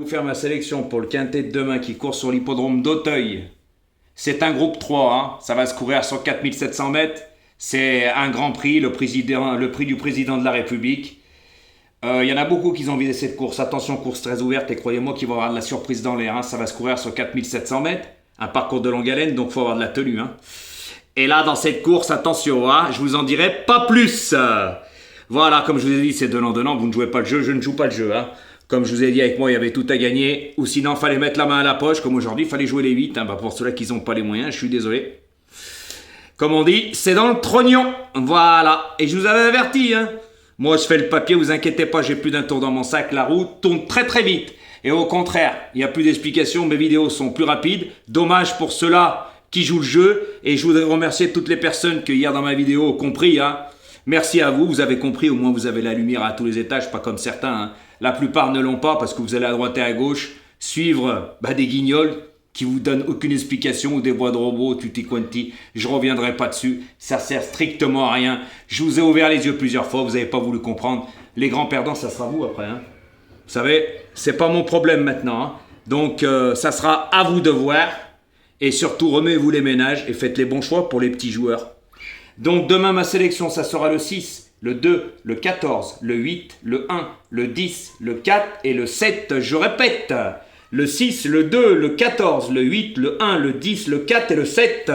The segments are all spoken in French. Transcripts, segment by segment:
faire ma sélection pour le quintet de demain qui court sur l'hippodrome d'Auteuil. C'est un groupe 3, hein. Ça va se courir sur 4700 mètres. C'est un grand prix, le prix du président de la République. Il y en a beaucoup qui ont visé cette course. Attention, course très ouverte et croyez-moi qu'il va y avoir de la surprise dans l'air. Hein. Ça va se courir sur 4700 mètres. Un parcours de longue haleine, donc il faut avoir de la tenue. Hein. Et là, dans cette course, attention, hein, je vous en dirai pas plus. Voilà, comme je vous ai dit, c'est donnant-donnant. Vous ne jouez pas le jeu, je ne joue pas le jeu. Hein. Comme je vous ai dit, avec moi, il y avait tout à gagner. Ou sinon, il fallait mettre la main à la poche. Comme aujourd'hui, il fallait jouer les 8. Hein. Pour ceux-là qui n'ont pas les moyens, je suis désolé. Comme on dit, c'est dans le trognon. Voilà. Et je vous avais averti. Hein. Moi, je fais le papier, vous inquiétez pas, j'ai plus d'un tour dans mon sac. La roue tourne très très vite. Et au contraire, il n'y a plus d'explications. Mes vidéos sont plus rapides. Dommage pour ceux-là qui jouent le jeu. Et je voudrais remercier toutes les personnes qui hier dans ma vidéo ont compris. Hein. Merci à vous, vous avez compris. Au moins, vous avez la lumière à tous les étages, pas comme certains. Hein. La plupart ne l'ont pas parce que vous allez à droite et à gauche suivre des guignols qui vous donnent aucune explication ou des voix de robots, tutti quanti. Je reviendrai pas dessus. Ça sert strictement à rien. Je vous ai ouvert les yeux plusieurs fois. Vous n'avez pas voulu comprendre. Les grands perdants, ça sera vous après. Hein. Vous savez, c'est pas mon problème maintenant. Hein. Donc, ça sera à vous de voir. Et surtout, remettez-vous les ménages et faites les bons choix pour les petits joueurs. Donc, demain, ma sélection, ça sera le 6, le 2, le 14, le 8, le 1, le 10, le 4 et le 7. Je répète. Le 6, le 2, le 14, le 8, le 1, le 10, le 4 et le 7.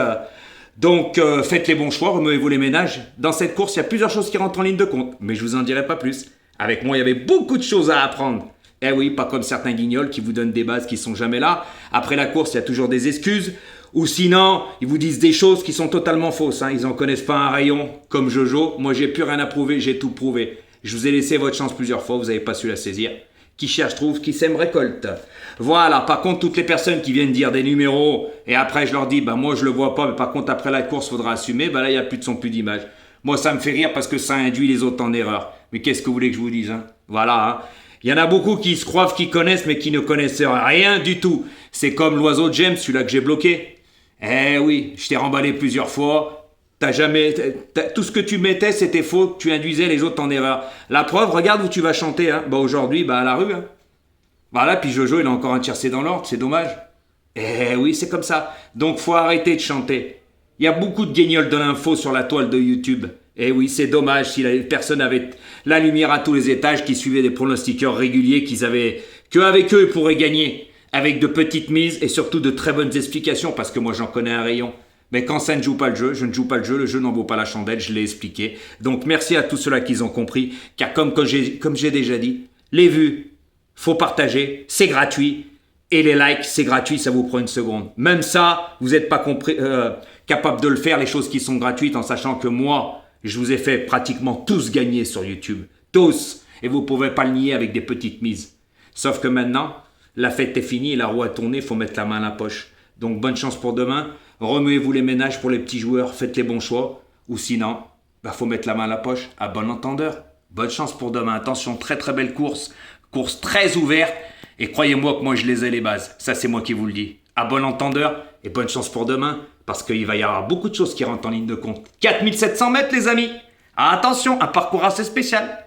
Donc, faites les bons choix, remuez-vous les ménages. Dans cette course, il y a plusieurs choses qui rentrent en ligne de compte, mais je vous en dirai pas plus. Avec moi, il y avait beaucoup de choses à apprendre. Eh oui, pas comme certains guignols qui vous donnent des bases qui sont jamais là. Après la course, il y a toujours des excuses. Ou sinon, ils vous disent des choses qui sont totalement fausses. Hein. Ils n'en connaissent pas un rayon, comme Jojo. Moi, j'ai plus rien à prouver, j'ai tout prouvé. Je vous ai laissé votre chance plusieurs fois, vous n'avez pas su la saisir. Qui cherche trouve, qui sème récolte. Voilà, par contre, toutes les personnes qui viennent dire des numéros, et après je leur dis, moi je le vois pas, mais par contre après la course, faudra assumer, là il n'y a plus de son, plus d'image. Moi ça me fait rire parce que ça induit les autres en erreur. Mais qu'est-ce que vous voulez que je vous dise, hein? Voilà, hein. Il y en a beaucoup qui se croient qu'ils connaissent, mais qui ne connaissent rien du tout. C'est comme l'oiseau de James, celui-là que j'ai bloqué. Eh oui, je t'ai remballé plusieurs fois. Tout ce que tu mettais, c'était faux. Tu induisais les autres en erreur. La preuve, regarde où tu vas chanter. Hein. Aujourd'hui, à la rue. Hein. Voilà, puis Jojo, il a encore un tiercé dans l'ordre. C'est dommage. Eh oui, c'est comme ça. Donc, faut arrêter de chanter. Il y a beaucoup de guignols de l'info sur la toile de YouTube. Eh oui, c'est dommage si les personnes avaient la lumière à tous les étages, qui suivaient des pronostiqueurs réguliers, qu'avec eux, ils pourraient gagner. Avec de petites mises et surtout de très bonnes explications, parce que moi, j'en connais un rayon. Mais quand ça ne joue pas le jeu, je ne joue pas le jeu n'en vaut pas la chandelle, je l'ai expliqué. Donc merci à tous ceux-là qui ont compris, car comme j'ai déjà dit, les vues, faut partager, c'est gratuit, et les likes, c'est gratuit, ça vous prend une seconde. Même ça, vous n'êtes pas capable de le faire, les choses qui sont gratuites, en sachant que moi, je vous ai fait pratiquement tous gagner sur YouTube. Tous. Et vous ne pouvez pas le nier avec des petites mises. Sauf que maintenant, la fête est finie, la roue a tourné, il faut mettre la main à la poche. Donc bonne chance pour demain. Remuez-vous les ménages pour les petits joueurs, faites les bons choix. Ou sinon, faut mettre la main à la poche, à bon entendeur. Bonne chance pour demain. Attention, très très belle course. Course très ouverte. Et croyez-moi que moi je les ai les bases. Ça c'est moi qui vous le dis. À bon entendeur et bonne chance pour demain. Parce qu'il va y avoir beaucoup de choses qui rentrent en ligne de compte. 4700 mètres les amis. Attention, un parcours assez spécial.